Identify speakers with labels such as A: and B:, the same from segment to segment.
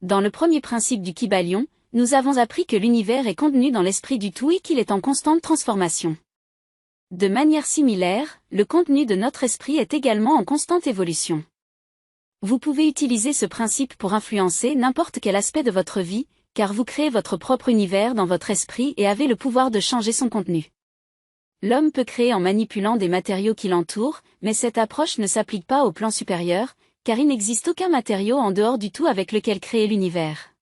A: Dans le premier principe du Kybalion, nous avons appris que l'univers est contenu dans l'esprit du tout et qu'il est en constante transformation. De manière similaire, le contenu de notre esprit est également en constante évolution. Vous pouvez utiliser ce principe pour influencer n'importe quel aspect de votre vie, car vous créez votre propre univers dans votre esprit et avez le pouvoir de changer son contenu. L'homme peut créer en manipulant des matériaux qui l'entourent, mais cette approche ne s'applique pas au plan supérieur, car il n'existe aucun matériau en dehors du tout avec lequel créer l'univers.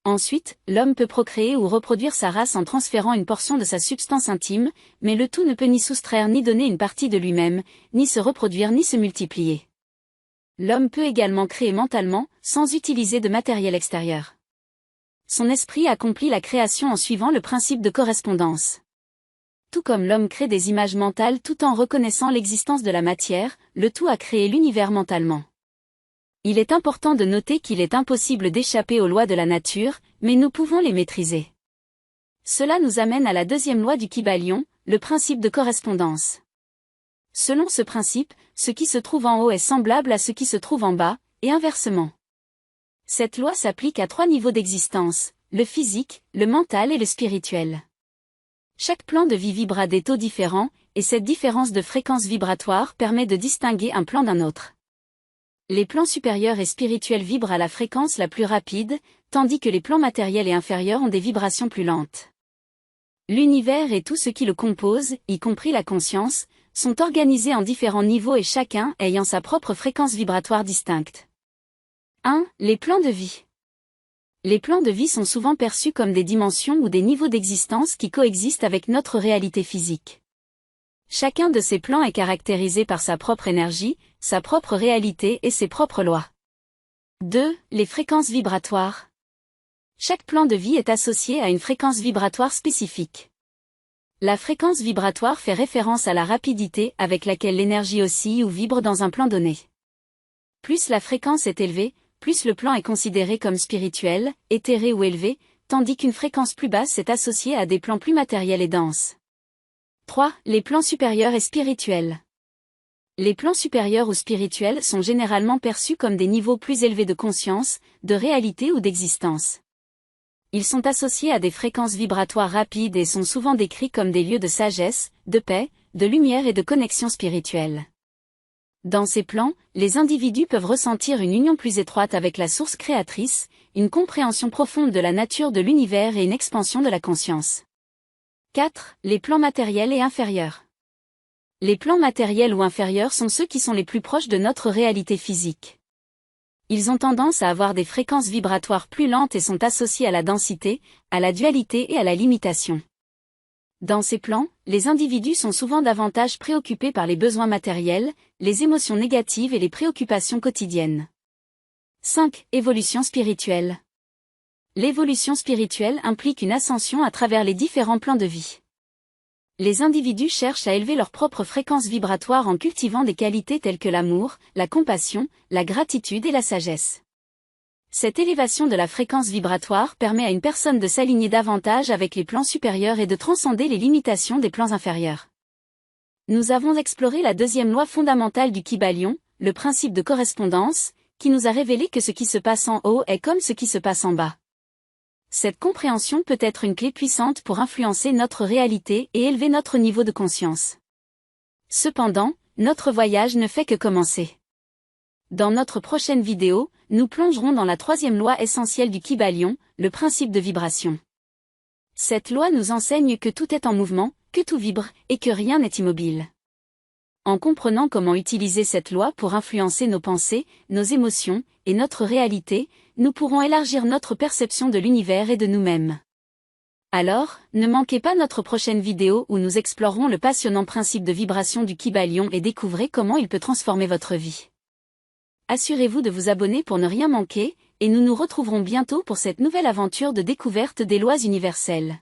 A: Ensuite, l'homme peut procréer ou reproduire sa race en transférant une portion de sa substance intime, mais le tout ne peut ni soustraire ni donner une partie de lui-même, ni se reproduire ni se multiplier. L'homme peut également créer mentalement, sans utiliser de matériel extérieur. Son esprit accomplit la création en suivant le principe de correspondance. Tout comme l'homme crée des images mentales tout en reconnaissant l'existence de la matière, le tout a créé l'univers mentalement. Il est important de noter qu'il est impossible d'échapper aux lois de la nature, mais nous pouvons les maîtriser. Cela nous amène à la deuxième loi du Kybalion, le principe de correspondance. Selon ce principe, ce qui se trouve en haut est semblable à ce qui se trouve en bas, et inversement. Cette loi s'applique à 3 niveaux d'existence, le physique, le mental et le spirituel. Chaque plan de vie vibre à des taux différents, et cette différence de fréquence vibratoire permet de distinguer un plan d'un autre. Les plans supérieurs et spirituels vibrent à la fréquence la plus rapide, tandis que les plans matériels et inférieurs ont des vibrations plus lentes. L'univers et tout ce qui le compose, y compris la conscience, sont organisés en différents niveaux et chacun ayant sa propre fréquence vibratoire distincte. 1. Les plans de vie. Les plans de vie sont souvent perçus comme des dimensions ou des niveaux d'existence qui coexistent avec notre réalité physique. Chacun de ces plans est caractérisé par sa propre énergie, sa propre réalité et ses propres lois. 2. Les fréquences vibratoires. Chaque plan de vie est associé à une fréquence vibratoire spécifique. La fréquence vibratoire fait référence à la rapidité avec laquelle l'énergie oscille ou vibre dans un plan donné. Plus la fréquence est élevée, plus le plan est considéré comme spirituel, éthéré ou élevé, tandis qu'une fréquence plus basse est associée à des plans plus matériels et denses. 3. Les plans supérieurs et spirituels. Les plans supérieurs ou spirituels sont généralement perçus comme des niveaux plus élevés de conscience, de réalité ou d'existence. Ils sont associés à des fréquences vibratoires rapides et sont souvent décrits comme des lieux de sagesse, de paix, de lumière et de connexion spirituelle. Dans ces plans, les individus peuvent ressentir une union plus étroite avec la source créatrice, une compréhension profonde de la nature de l'univers et une expansion de la conscience. 4. Les plans matériels et inférieurs. Les plans matériels ou inférieurs sont ceux qui sont les plus proches de notre réalité physique. Ils ont tendance à avoir des fréquences vibratoires plus lentes et sont associés à la densité, à la dualité et à la limitation. Dans ces plans, les individus sont souvent davantage préoccupés par les besoins matériels, les émotions négatives et les préoccupations quotidiennes. 5. Évolution spirituelle. L'évolution spirituelle implique une ascension à travers les différents plans de vie. Les individus cherchent à élever leur propre fréquence vibratoire en cultivant des qualités telles que l'amour, la compassion, la gratitude et la sagesse. Cette élévation de la fréquence vibratoire permet à une personne de s'aligner davantage avec les plans supérieurs et de transcender les limitations des plans inférieurs. Nous avons exploré la deuxième loi fondamentale du Kybalion, le principe de correspondance, qui nous a révélé que ce qui se passe en haut est comme ce qui se passe en bas. Cette compréhension peut être une clé puissante pour influencer notre réalité et élever notre niveau de conscience. Cependant, notre voyage ne fait que commencer. Dans notre prochaine vidéo, nous plongerons dans la troisième loi essentielle du Kybalion, le principe de vibration. Cette loi nous enseigne que tout est en mouvement, que tout vibre, et que rien n'est immobile. En comprenant comment utiliser cette loi pour influencer nos pensées, nos émotions, et notre réalité, nous pourrons élargir notre perception de l'univers et de nous-mêmes. Alors, ne manquez pas notre prochaine vidéo où nous explorerons le passionnant principe de vibration du Kybalion et découvrez comment il peut transformer votre vie. Assurez-vous de vous abonner pour ne rien manquer, et nous nous retrouverons bientôt pour cette nouvelle aventure de découverte des lois universelles.